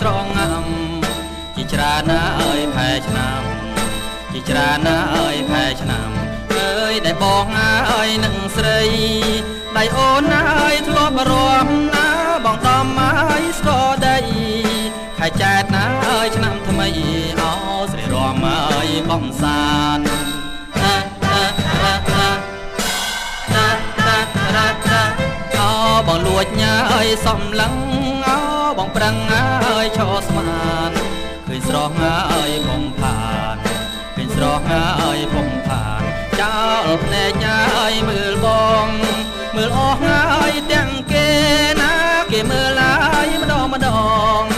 ស្រងជីច្រាណាអើយផែឆ្នាំជីច្រាណាអើយផែឆ្នាំអើយដែលបងអើយនឹងស្រីដៃអូនអើយធ្លាប់រំណាបងតំអើយស្គរដីខែចែកណាអើយឆ្នាំថ្មីអោស្រីរំអើយបំសានអោបងលួចញ៉ាអើយសំឡឹងអោបងប្រឹងអើយឈរស្មានឃើញស្រស់អើយបំផានឃើញស្រស់អើយបំផានចោលភ្នែកញ៉ាអើយមើលបងមើលអស់អើយទាំងគេណាគេមើលអើយម្ដង